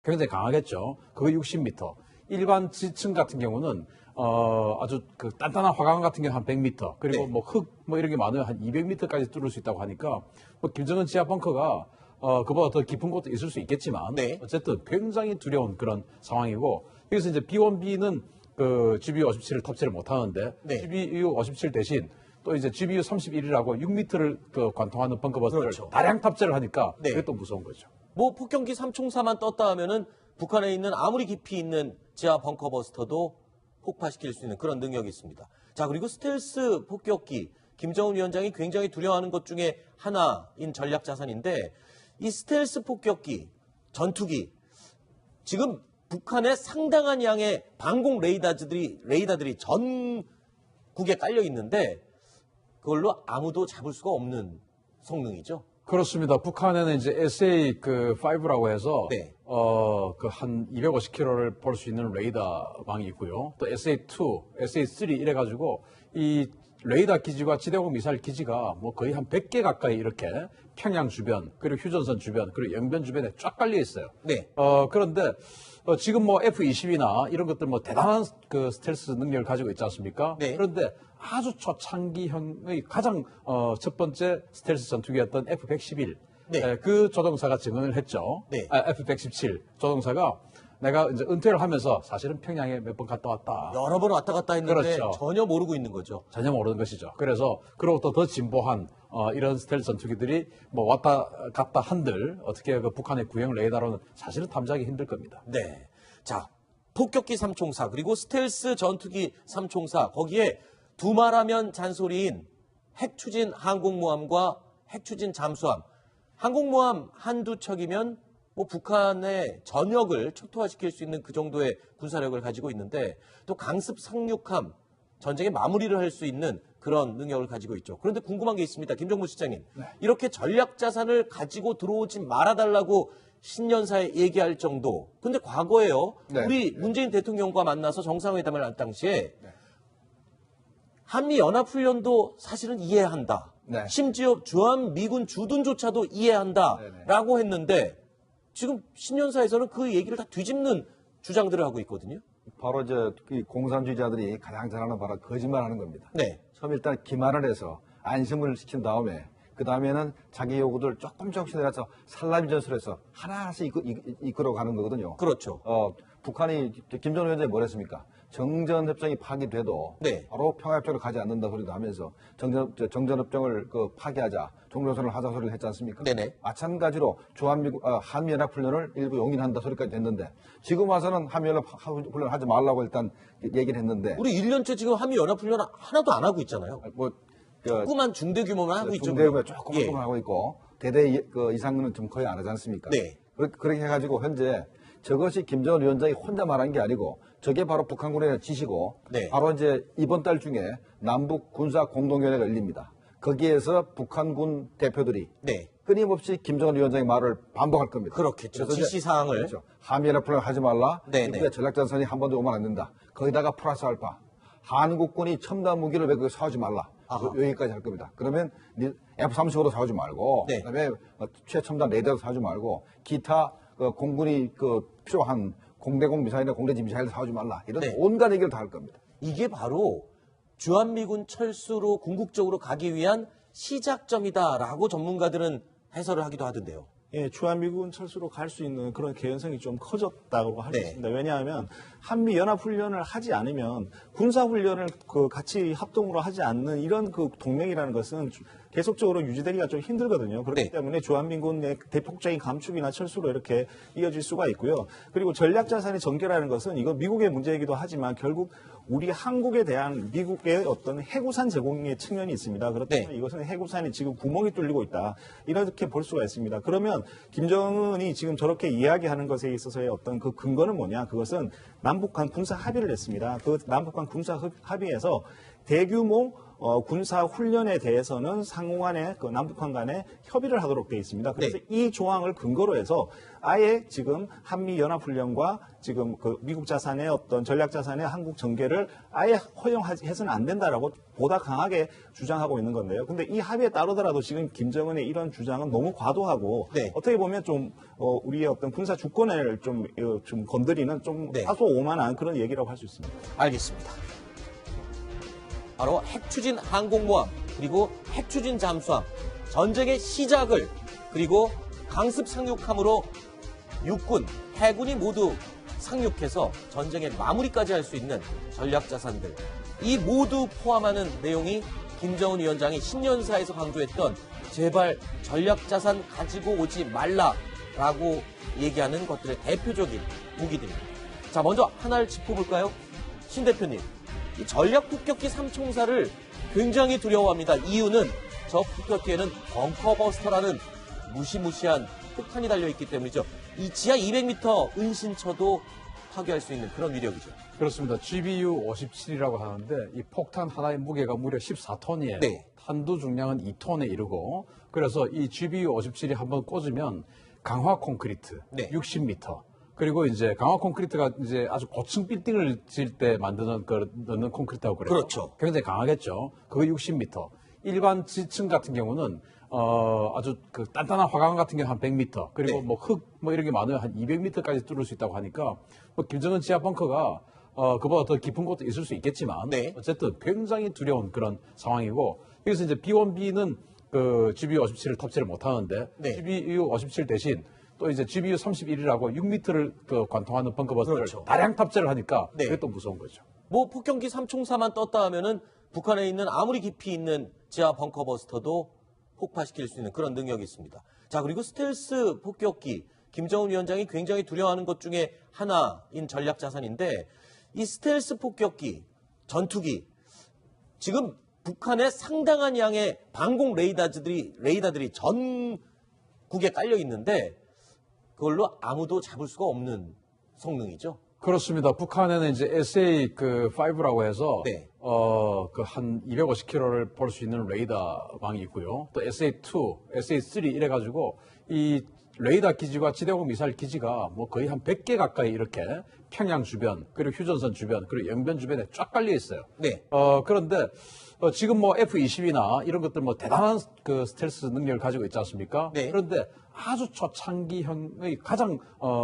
굉장히 강하겠죠. 그거 60m. 일반 지층 같은 경우는 아주 그 단단한 화강 같은 경우 한 100m, 그리고 네. 뭐 흙 뭐 이런 게 많으면 한 200m까지 뚫을 수 있다고 하니까 뭐 김정은 지하 벙커가 그보다 더 깊은 곳도 있을 수 있겠지만 네. 어쨌든 굉장히 두려운 그런 상황이고, 여기서 이제 B1B는 그 GBU-57을 탑재를 못 하는데 네. GBU-57 대신 또 이제 GBU-31이라고 6m를 그 관통하는 벙커버스를 그렇죠. 다량 탑재를 하니까 네. 그게 또 무서운 거죠. 뭐 폭격기 3총사만 떴다 하면은 북한에 있는 아무리 깊이 있는 지하 벙커버스터도 폭파시킬 수 있는 그런 능력이 있습니다. 자, 그리고 스텔스 폭격기, 김정은 위원장이 굉장히 두려워하는 것 중에 하나인 전략 자산인데, 이 스텔스 폭격기, 전투기, 지금 북한의 상당한 양의 방공 레이더들이 전국에 깔려 있는데 그걸로 아무도 잡을 수가 없는 성능이죠. 그렇습니다. 북한에는 이제 SA-5라고 해서 네. 그 한 250km를 볼 수 있는 레이더망이 있고요. 또 SA-2, SA-3 이래가지고 이 레이더 기지와 지대공 미사일 기지가 뭐 거의 한 100개 가까이 이렇게 평양 주변, 그리고 휴전선 주변, 그리고 영변 주변에 쫙 깔려 있어요. 네. 그런데 지금 뭐 F-22나 이런 것들 뭐 대단한 그 스텔스 능력을 가지고 있지 않습니까? 네. 그런데 아주 초창기형의 가장 첫 번째 스텔스 전투기였던 F-111, 네. 그 조종사가 증언을 했죠. 네. F-117 조종사가 내가 이제 은퇴를 하면서 사실은 평양에 몇 번 갔다 왔다. 여러 번 왔다 갔다 했는데 그렇죠. 전혀 모르고 있는 거죠. 전혀 모르는 것이죠. 그래서 그로부터 더 진보한 이런 스텔스 전투기들이 뭐 왔다 갔다 한들 어떻게 그 북한의 구형 레이더로는 사실은 탐지하기 힘들 겁니다. 네. 자, 폭격기 3총사 그리고 스텔스 전투기 3총사, 거기에 두말하면 잔소리인 핵추진 항공모함과 핵추진 잠수함. 항공모함 한두 척이면 뭐 북한의 전역을 초토화시킬 수 있는 그 정도의 군사력을 가지고 있는데, 또 강습 상륙함, 전쟁의 마무리를 할 수 있는 그런 능력을 가지고 있죠. 그런데 궁금한 게 있습니다. 김정무 실장님. 네. 이렇게 전략 자산을 가지고 들어오지 말아달라고 신년사에 얘기할 정도. 근데 과거에요. 네. 우리 문재인 대통령과 만나서 정상회담을 할 당시에 한미 연합훈련도 사실은 이해한다. 네. 심지어 주한미군 주둔조차도 이해한다라고 했는데, 지금 신년사에서는 그 얘기를 다 뒤집는 주장들을 하고 있거든요. 바로 이 공산주의자들이 가장 잘하는 바로 거짓말하는 겁니다. 네. 처음 일단 기만을 해서 안심을 시킨 다음에 그 다음에는 자기 요구들 조금씩 내려서 살라미 전술해서 하나하나씩 이끌어가는 거거든요. 그렇죠. 북한이 김정은 위원장이 뭘 했습니까? 정전협정이 파기돼도 네. 바로 평화협정을 가지 않는다 소리도 하면서 정전협정을 파기하자, 종전선언을 하자 소리를 했지 않습니까? 네네. 마찬가지로 한미연합훈련을 일부 용인한다 소리까지 됐는데, 지금 와서는 한미연합훈련 하지 말라고 일단 얘기를 했는데, 우리 1년째 지금 한미 연합훈련 하나도 안 하고 있잖아요. 그 조그만 중대 규모만 하고 있죠. 중대규모 조금 예. 하고 있고 대대 이상은 좀 거의 안 하지 않습니까? 네. 그렇게 해가지고 현재 저것이 김정은 위원장이 혼자 말한 게 아니고 저게 바로 북한군의 지시고, 네. 바로 이제 이번 달 중에 남북 군사 공동위원회가 열립니다. 거기에서 북한군 대표들이 네. 끊임없이 김정은 위원장의 말을 반복할 겁니다. 그렇겠죠. 그래서 이제 지시사항을. 그렇죠. 한미연합훈련 하지 말라. 네네. 이때 전략자산이 한 번도 오면 안 된다. 거기다가 플러스 알파. 한국군이 첨단 무기를 왜 그거 사오지 말라. 아하. 여기까지 할 겁니다. 그러면 F-35도 사오지 말고, 네. 그다음에 최첨단 레이더도 사오지 말고, 기타 공군이 필요한 공대공 미사일이나 공대지 미사일도 사오지 말라. 이런 네. 온갖 얘기를 다 할 겁니다. 이게 바로 주한미군 철수로 궁극적으로 가기 위한 시작점이다라고 전문가들은 해설을 하기도 하던데요. 예, 주한미군 철수로 갈 수 있는 그런 개연성이 좀 커졌다고 할 수 네. 있습니다. 왜냐하면 한미 연합훈련을 하지 않으면 군사훈련을 같이 합동으로 하지 않는 이런 그 동맹이라는 것은 계속적으로 유지되기가 좀 힘들거든요. 그렇기 네. 때문에 주한미군의 대폭적인 감축이나 철수로 이렇게 이어질 수가 있고요. 그리고 전략자산의 전개라는 것은 이건 미국의 문제이기도 하지만 결국 우리 한국에 대한 미국의 어떤 해구산 제공의 측면이 있습니다. 그렇기 때문에 네. 이것은 해구산이 지금 구멍이 뚫리고 있다. 이렇게 볼 수가 있습니다. 그러면 김정은이 지금 저렇게 이야기하는 것에 있어서의 어떤 그 근거는 뭐냐? 그것은 남북한 군사 합의를 했습니다. 그 남북한 군사 합의에서 대규모 군사 훈련에 대해서는 상호간에 그 남북한 간에 협의를 하도록 되어 있습니다. 그래서 네. 이 조항을 근거로 해서 아예 지금 한미 연합 훈련과 지금 그 미국 자산의 어떤 전략 자산의 한국 전개를 아예 허용해서는 안 된다라고 보다 강하게 주장하고 있는 건데요. 근데 이 합의에 따르더라도 지금 김정은의 이런 주장은 너무 과도하고 네. 어떻게 보면 좀 우리의 어떤 군사 주권을 좀 건드리는 좀 네. 다소 오만한 그런 얘기라고 할 수 있습니다. 알겠습니다. 바로 핵추진 항공모함 그리고 핵추진 잠수함 전쟁의 시작을 그리고 강습 상륙함으로 육군, 해군이 모두 상륙해서 전쟁의 마무리까지 할 수 있는 전략 자산들 이 모두 포함하는 내용이 김정은 위원장이 신년사에서 강조했던 제발 전략 자산 가지고 오지 말라라고 얘기하는 것들의 대표적인 무기들입니다. 자, 먼저 하나를 짚어볼까요? 신 대표님. 이 전략 폭격기 3총사를 굉장히 두려워합니다. 이유는 저 폭격기에는 벙커버스터라는 무시무시한 폭탄이 달려있기 때문이죠. 이 지하 200m 은신처도 파괴할 수 있는 그런 위력이죠. 그렇습니다. GBU-57이라고 하는데 이 폭탄 하나의 무게가 무려 14톤이에요. 네. 탄두 중량은 2톤에 이르고 그래서 이 GBU-57이 한번 꽂으면 강화 콘크리트 네. 60m 그리고 이제 강화 콘크리트가 이제 아주 고층 빌딩을 지을 때 만드는 넣는 콘크리트하고 그래요. 그렇죠. 굉장히 강하겠죠. 그거 60m. 일반 지층 같은 경우는 아주 그 단단한 화강 같은 경우 한 100m 그리고 네. 뭐 흙 뭐 이런 게 많으면 한 200m까지 뚫을 수 있다고 하니까 뭐 김정은 지하 벙커가 그보다 더 깊은 곳도 있을 수 있겠지만 네. 어쨌든 굉장히 두려운 그런 상황이고 여기서 이제 B1B는 그 GBU-57을 탑재를 못 하는데 네. GBU-57 대신 또 이제 GBU-31이라고 6m를 그 관통하는 벙커버스를 그렇죠. 다량 탑재를 하니까 네. 그게 또 무서운 거죠. 뭐 폭격기 3총사만 떴다 하면은 북한에 있는 아무리 깊이 있는 지하 벙커버스터도 폭파시킬 수 있는 그런 능력이 있습니다. 자, 그리고 스텔스 폭격기 김정은 위원장이 굉장히 두려워하는 것 중에 하나인 전략 자산인데 이 스텔스 폭격기 전투기 지금 북한의 상당한 양의 방공 레이더들이 전국에 깔려 있는데 그걸로 아무도 잡을 수가 없는 성능이죠. 그렇습니다. 북한에는 이제 SA-5라고 해서 네. 그 한 250km를 볼 수 있는 레이더망이 있고요. 또 SA-2, SA-3 이래 가지고 이 레이더 기지와 지대공 미사일 기지가 뭐 거의 한 100개 가까이 이렇게 평양 주변, 그리고 휴전선 주변, 그리고 영변 주변에 쫙 깔려 있어요. 네. 그런데 지금 뭐 F-22나 이런 것들 뭐 대단한 그 스텔스 능력을 가지고 있지 않습니까? 네. 그런데 아주 초창기형의 가장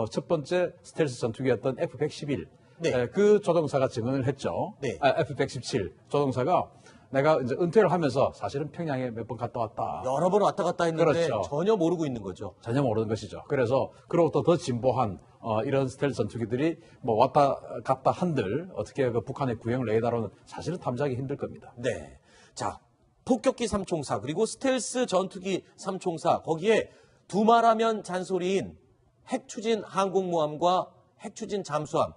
첫 번째 스텔스 전투기였던 F-111. 네. 그 조종사가 증언을 했죠. 네. F-117 조종사가 내가 이제 은퇴를 하면서 사실은 평양에 몇 번 갔다 왔다. 여러 번 왔다 갔다 했는데 그렇죠. 전혀 모르고 있는 거죠. 전혀 모르는 것이죠. 그래서 그로부터 더 진보한 이런 스텔스 전투기들이 뭐 왔다 갔다 한들 어떻게 그 북한의 구형 레이더로는 사실은 탐지하기 힘들 겁니다. 네. 자, 폭격기 3총사 그리고 스텔스 전투기 3총사 거기에 두말하면 잔소리인 핵추진 항공모함과 핵추진 잠수함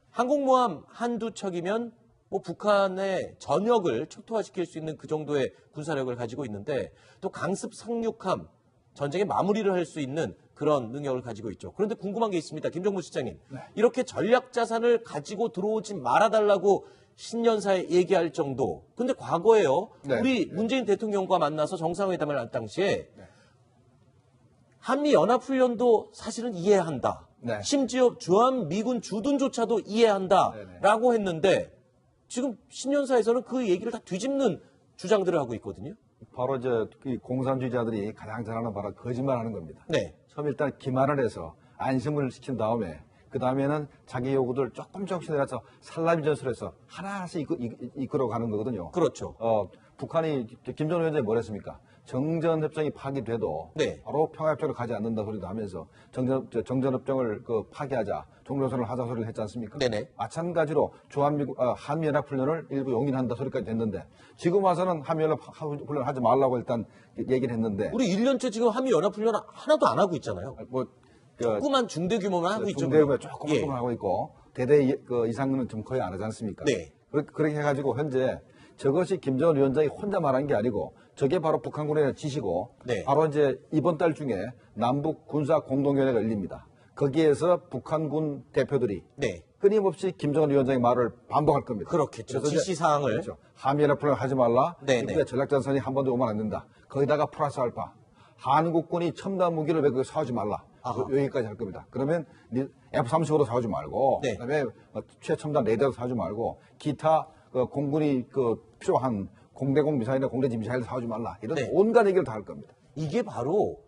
항공모함 한두 척이면 뭐 북한의 전역을 초토화시킬 수 있는 그 정도의 군사력을 가지고 있는데 또 강습 상륙함 전쟁의 마무리를 할 수 있는 그런 능력을 가지고 있죠. 그런데 궁금한 게 있습니다. 김정무 실장님. 이렇게 전략 자산을 가지고 들어오지 말아달라고 신년사에 얘기할 정도. 근데 과거에요. 네. 우리 문재인 대통령과 만나서 정상회담을 할 당시에 한미 연합훈련도 사실은 이해한다. 네. 심지어 주한 미군 주둔조차도 이해한다라고 했는데 지금 신년사에서는 그 얘기를 다 뒤집는 주장들을 하고 있거든요. 바로 이 공산주의자들이 가장 잘하는 바로 거짓말하는 겁니다. 네. 처음 일단 기만을 해서 안심을 시킨 다음에 그 다음에는 자기 요구들 조금씩 내려서 살라미 전술해서 하나씩 이끌어가는 거거든요. 그렇죠. 북한이 김정은 위원장이 뭘 했습니까? 정전협정이 파기돼도 네. 바로 평화협정으로 가지 않는다 소리도 하면서 정전협정을 파기하자, 종전선언을 하자 소리를 했지 않습니까? 네네. 마찬가지로 한미연합훈련을 일부 용인한다 소리까지 됐는데 지금 와서는 한미연합훈련 하지 말라고 일단 얘기를 했는데 우리 1년째 지금 한미 연합훈련 하나도 안 하고 있잖아요. 조그만 중대 규모만 하고 있죠. 중대규모에 조금 예. 하고 있고 대대 이상은 좀 거의 안 하지 않습니까? 네. 그렇게 해가지고 현재 저것이 김정은 위원장이 혼자 말한 게 아니고 저게 바로 북한군의 지시고 네. 바로 이제 이번 달 중에 남북 군사 공동위원회가 열립니다. 거기에서 북한군 대표들이 네. 끊임없이 김정은 위원장의 말을 반복할 겁니다. 그렇겠죠. 그래서 이제 지시 사항을. 그렇죠. 한미연합훈련 하지 말라. 네네. 미국의 전략전선이 한 번도 오면 안 된다. 거기다가 플러스 알파. 한국군이 첨단 무기를 왜 그거 사오지 말라. 여기까지 할 겁니다. 그러면 F-35도 사오지 말고, 네. 그다음에 최첨단 레이더도 사오지 말고, 기타 공군이 필요한 공대공 미사일이나 공대지 미사일도 사오지 말라. 이런 네. 온갖 얘기를 다 할 겁니다. 이게 바로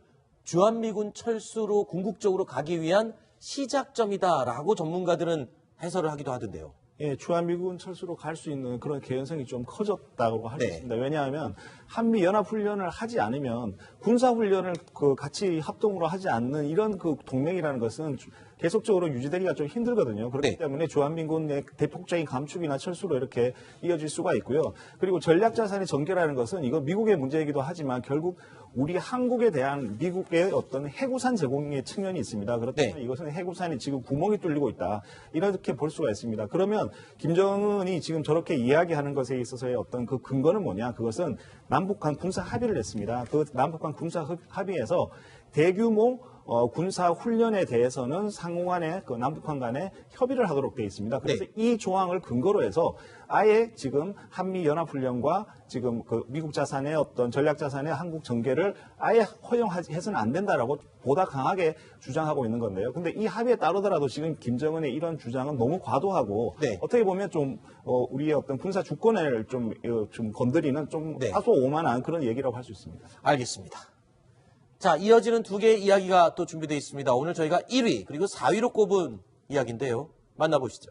주한미군 철수로 궁극적으로 가기 위한 시작점이다라고 전문가들은 해설을 하기도 하던데요. 예, 주한미군 철수로 갈 수 있는 그런 개연성이 좀 커졌다고 할 수 네. 있습니다. 왜냐하면 한미 연합 훈련을 하지 않으면 군사 훈련을 같이 합동으로 하지 않는 이런 동맹이라는 것은 계속적으로 유지되기가 좀 힘들거든요. 그렇기 네. 때문에 주한미군의 대폭적인 감축이나 철수로 이렇게 이어질 수가 있고요. 그리고 전략자산의 전개라는 것은 이거 미국의 문제이기도 하지만 결국 우리 한국에 대한 미국의 어떤 해구산 제공의 측면이 있습니다. 그렇다면 네. 이것은 해구산이 지금 구멍이 뚫리고 있다. 이렇게 볼 수가 있습니다. 그러면 김정은이 지금 저렇게 이야기하는 것에 있어서의 어떤 그 근거는 뭐냐? 그것은 남북한 군사 합의를 했습니다. 그 남북한 군사 합의에서 대규모 군사 훈련에 대해서는 상호간에 남북한 간에 협의를 하도록 되어 있습니다. 그래서 네. 이 조항을 근거로 해서 아예 지금 한미 연합 훈련과 지금 미국 자산의 어떤 전략 자산의 한국 전개를 아예 허용해서는 안 된다라고 보다 강하게 주장하고 있는 건데요. 근데 이 합의에 따르더라도 지금 김정은의 이런 주장은 너무 과도하고 네. 어떻게 보면 좀 우리의 어떤 군사 주권을 좀 건드리는 좀 네. 다소 오만한 그런 얘기라고 할 수 있습니다. 알겠습니다. 자, 이어지는 두 개의 이야기가 또 준비되어 있습니다. 오늘 저희가 1위 그리고 4위로 꼽은 이야기인데요. 만나보시죠.